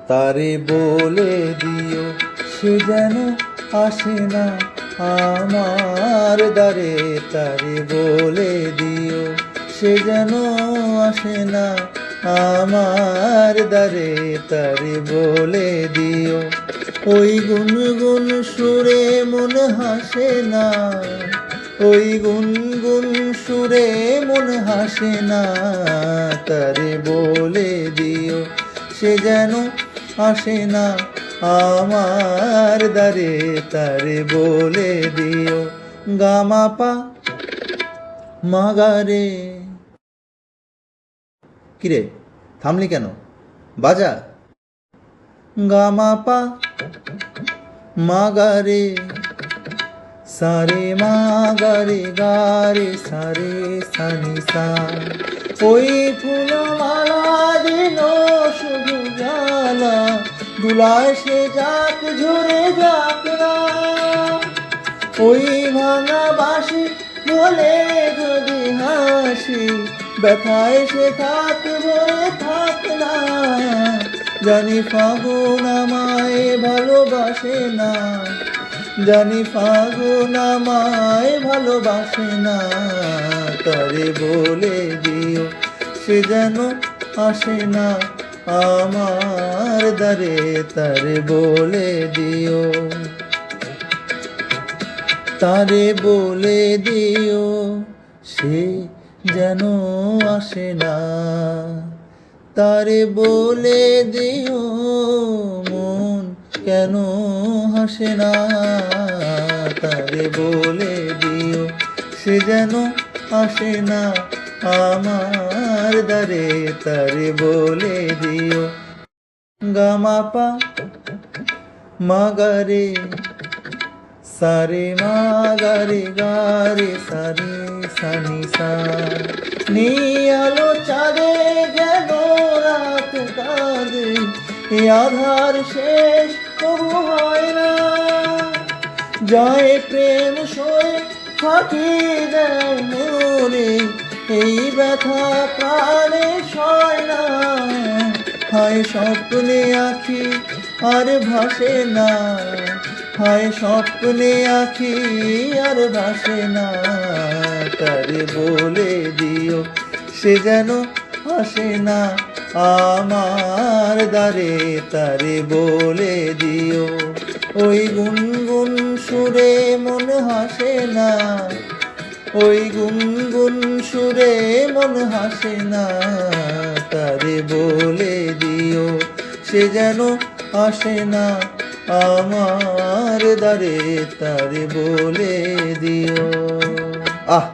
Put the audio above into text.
তারে বলে দিও সে যেন আসে না আমার দ্বারে। তারে বলে দিও সে যেন আসে না আমার দ্বারে। তারে বলে দিও ওই গুনগুন সুরে মন হাসে না, ওই গুনগুন সুরে মন হাসে না। তারে বলে দিও সে যেন আসে না আমার দ্বারে। তারে বলে দিও গামাপা মাগারে। কিরে থামলি কেন? বাজা। গামাপা মাগারে সারে মাগারে গারে সারে সানি সা। ওই ফুলমালা দিল শুধু জ্বালা, দুলায় সে যাক ঝরে যাক না। ওই ভাঙা বাঁশি বলে যদি হাসি, ব্যথায় সে থাক ভরে থাক না। জানি ফাগুন আমায় ভালোবাসে না, জানি ফাগুন আমায় ভালোবাসে না। তারে বলে দিও সে যেন আসে না আমার দ্বারে। তারে বলে দিও, তারে বলে দিও সে যেন আসে না। তারে বলে দিও মন কেন হাসে না। তারে বলে দিও সে যেন আসে না আমার দ্বারে। তারে বলে দিও গামাপা মাগারে সারে মাগারে গারে সারে সানি সা। নিয়ালো চাঁদে যেন রাত কাঁদে, এ আধার শেষ তবু হয় না। যায় প্রেম সয়ে ফাঁকি দেয় মরে, এই ব্যথা প্রাণে সয় না। হায় স্বপ্নে আঁখি আর ভাসে না, হায় স্বপ্নে আঁখি আর ভাসে না। তারে বলে দিও সে যেন আসে না আমার দ্বারে। তারে বলে দিও ওই গুনগুন সুরে মন হাসে না, ওই গুনগুন সুরে মন হাসে না। তারে বলে দিও সে যেন আসে না আমার দ্বারে। তারে বলে দিও। আহ।